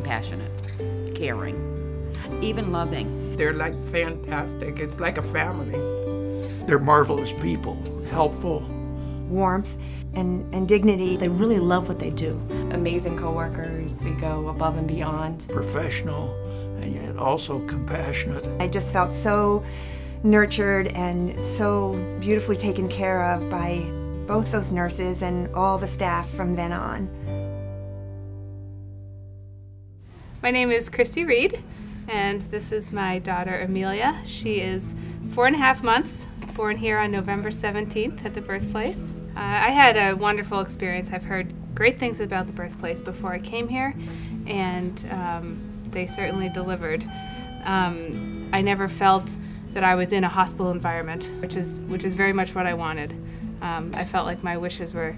compassionate, caring, even loving. They're like fantastic. It's like a family. They're marvelous people, helpful. Warmth and dignity. They really love what they do. Amazing coworkers. We go above and beyond. Professional and yet also compassionate. I just felt so nurtured and so beautifully taken care of by both those nurses and all the staff from then on. My name is Christy Reed, and this is my daughter Amelia. She is 4.5 months, born here on November 17th at the birthplace. I had a wonderful experience. I've heard great things about the birthplace before I came here, and they certainly delivered. I never felt that I was in a hospital environment, which is very much what I wanted. I felt like my wishes were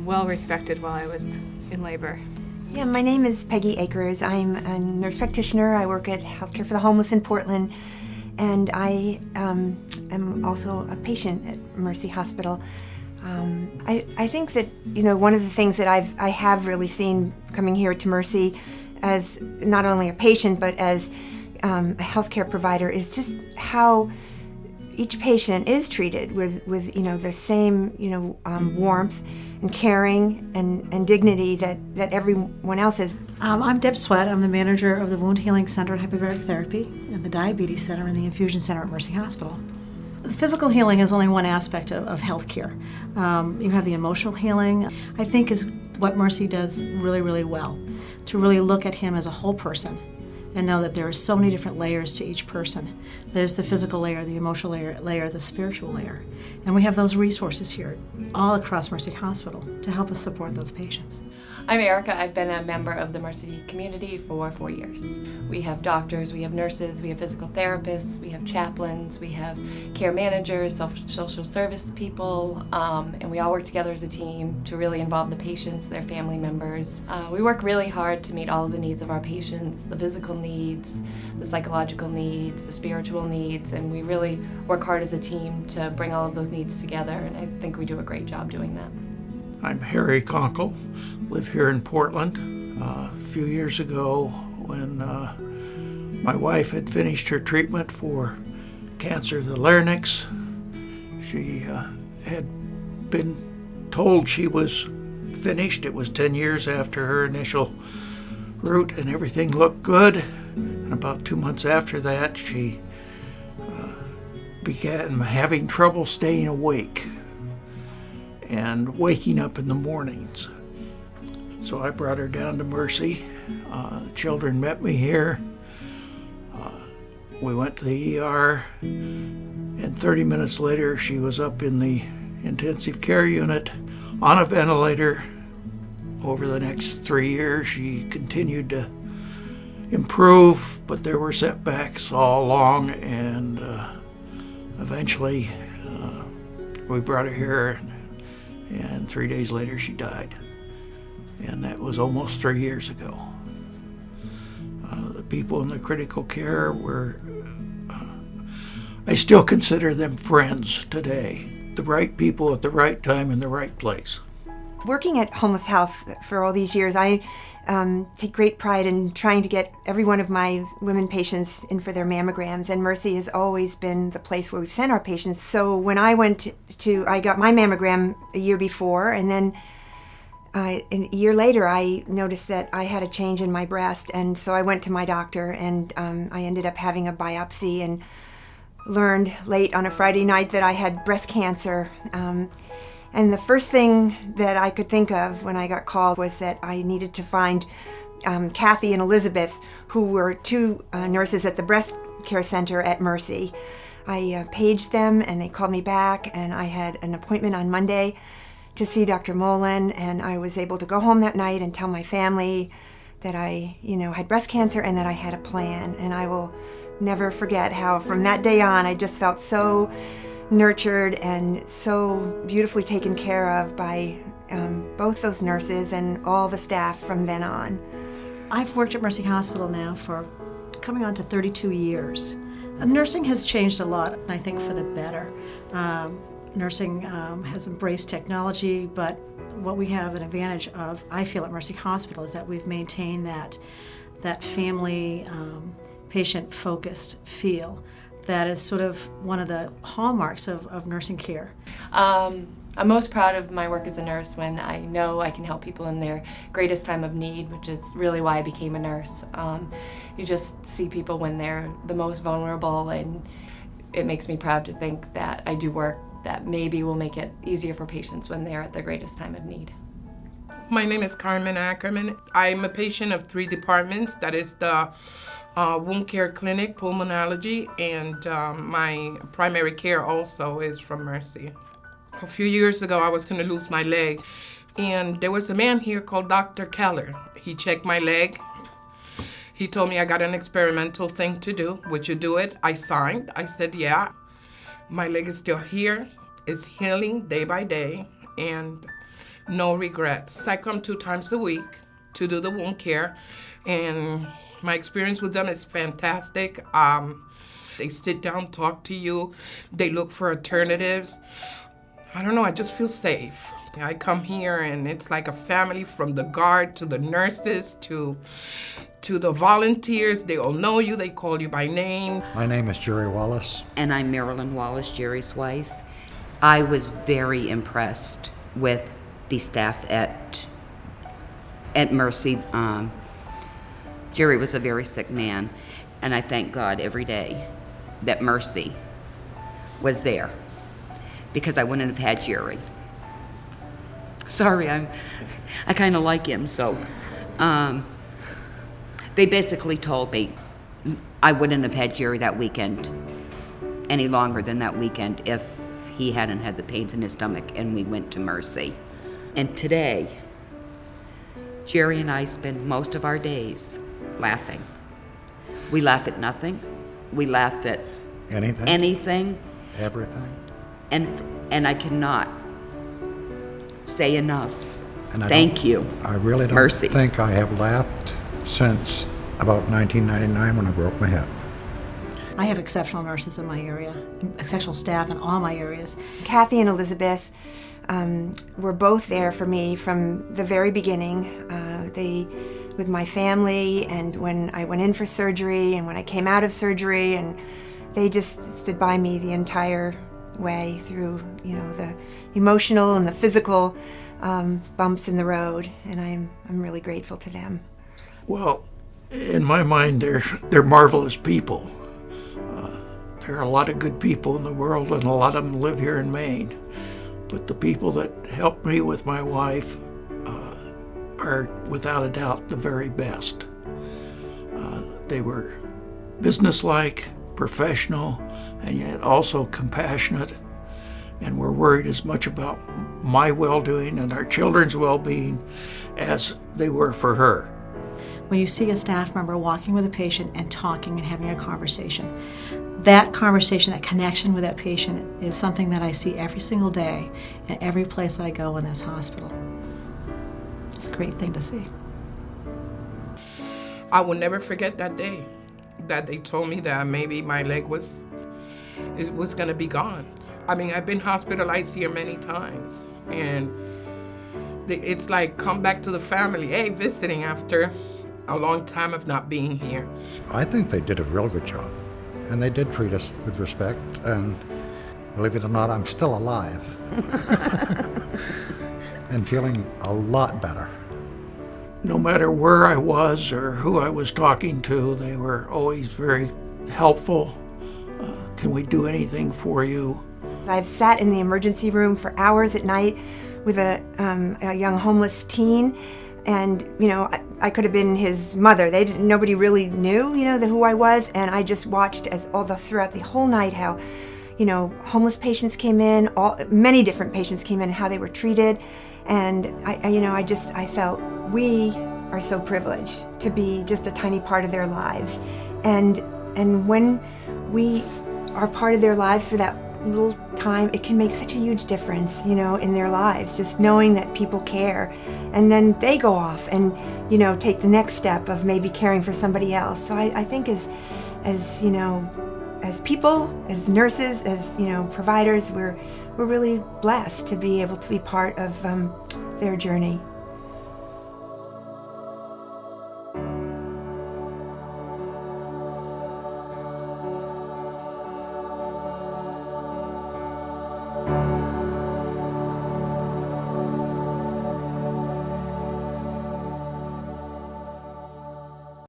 well respected while I was in labor. Yeah, my name is Peggy Akers. I'm a nurse practitioner. I work at Healthcare for the Homeless in Portland, and I am also a patient at Mercy Hospital. I think that, one of the things that I have really seen coming here to Mercy as not only a patient but as a healthcare provider is just how each patient is treated with the same warmth and caring and dignity that everyone else is. I'm Deb Sweat. I'm the manager of the Wound Healing Center and Hyperbaric Therapy and the Diabetes Center and the Infusion Center at Mercy Hospital. The physical healing is only one aspect of healthcare. You have the emotional healing, I think, is what Mercy does really, really well, to really look at him as a whole person and know that there are so many different layers to each person. There's the physical layer, the emotional layer, the spiritual layer. And we have those resources here all across Mercy Hospital to help us support those patients. I'm Erica. I've been a member of the Mercy community for 4 years. We have doctors, we have nurses, we have physical therapists, we have chaplains, we have care managers, social service people, and we all work together as a team to really involve the patients, their family members. We work really hard to meet all of the needs of our patients, the physical needs, the psychological needs, the spiritual needs, and we really work hard as a team to bring all of those needs together, and I think we do a great job doing that. I'm Harry Conkle, live here in Portland. A few years ago when my wife had finished her treatment for cancer of the larynx, she had been told she was finished. It was 10 years after her initial route and everything looked good. And about 2 months after that, she began having trouble staying awake and waking up in the mornings. So I brought her down to Mercy. Children met me here. We went to the ER, and 30 minutes later she was up in the intensive care unit on a ventilator. Over the next 3 years she continued to improve, but there were setbacks all along, and eventually we brought her here, and 3 days later she died. And that was almost 3 years ago. The people in the critical care were, I still consider them friends today. The right people at the right time in the right place. Working at Homeless Health for all these years, I take great pride in trying to get every one of my women patients in for their mammograms, and Mercy has always been the place where we've sent our patients. So when I I got my mammogram a year before, and then a year later I noticed that I had a change in my breast, and so I went to my doctor, and I ended up having a biopsy and learned late on a Friday night that I had breast cancer. And the first thing that I could think of when I got called was that I needed to find Kathy and Elizabeth, who were 2 nurses at the breast care center at Mercy. I paged them and they called me back, and I had an appointment on Monday to see Dr. Mullen, and I was able to go home that night and tell my family that I had breast cancer and that I had a plan. And I will never forget how from that day on I just felt so nurtured and so beautifully taken care of by both those nurses and all the staff from then on. I've worked at Mercy Hospital now for coming on to 32 years. Nursing has changed a lot, I think, for the better. nursing has embraced technology, but what we have an advantage of, I feel, at Mercy Hospital is that we've maintained that family, patient-focused feel that is sort of one of the hallmarks of nursing care. I'm most proud of my work as a nurse when I know I can help people in their greatest time of need, which is really why I became a nurse. You just see people when they're the most vulnerable, and it makes me proud to think that I do work that maybe will make it easier for patients when they're at their greatest time of need. My name is Carmen Ackerman. I'm a patient of 3 departments. That is the wound care clinic, pulmonology, and my primary care also is from Mercy. A few years ago, I was going to lose my leg, and there was a man here called Dr. Keller. He checked my leg. He told me I got an experimental thing to do. Would you do it? I signed. I said, yeah. My leg is still here. It's healing day by day, and no regrets. I come 2 times a week to do the wound care, and my experience with them is fantastic. They sit down, talk to you. They look for alternatives. I don't know, I just feel safe. I come here and it's like a family, from the guard to the nurses to the volunteers. They all know you, they call you by name. My name is Jerry Wallace. And I'm Marilyn Wallace, Jerry's wife. I was very impressed with the staff at Mercy. Jerry was a very sick man, and I thank God every day that Mercy was there, because I wouldn't have had Jerry. Sorry, I kind of like him, so they basically told me I wouldn't have had Jerry that weekend any longer than that weekend if he hadn't had the pains in his stomach, and we went to Mercy. And today, Jerry and I spend most of our days laughing. We laugh at nothing. We laugh at anything. Everything. And I cannot say enough. And Thank you. I really don't Mercy. think I have laughed since about 1999 when I broke my hip. I have exceptional nurses in my area, exceptional staff in all my areas. Kathy and Elizabeth were both there for me from the very beginning. With my family, and when I went in for surgery and when I came out of surgery, and they just stood by me the entire way through, the emotional and the physical bumps in the road, and I'm really grateful to them. Well, in my mind, they're marvelous people. There are a lot of good people in the world, and a lot of them live here in Maine. But the people that helped me with my wife are without a doubt the very best. They were businesslike, professional, and yet also compassionate, and were worried as much about my well-doing and our children's well-being as they were for her. When you see a staff member walking with a patient and talking and having a conversation, that conversation, that connection with that patient is something that I see every single day in every place I go in this hospital. It's a great thing to see. I will never forget that day that they told me that maybe my leg was gonna be gone. I mean, I've been hospitalized here many times, and it's like come back to the family, hey, visiting after a long time of not being here. I think they did a real good job, and they did treat us with respect, and believe it or not, I'm still alive and feeling a lot better. No matter where I was or who I was talking to, they were always very helpful. Can we do anything for you? I've sat in the emergency room for hours at night with a young homeless teen, and I could have been his mother. Nobody really knew, who I was, and I just watched throughout the whole night how, homeless patients came in, many different patients came in, and how they were treated, and I felt we are so privileged to be just a tiny part of their lives, and when we are part of their lives for that little time, it can make such a huge difference, in their lives, just knowing that people care, and then they go off and, take the next step of maybe caring for somebody else. So I think as as people, as nurses, as providers, we're really blessed to be able to be part of their journey.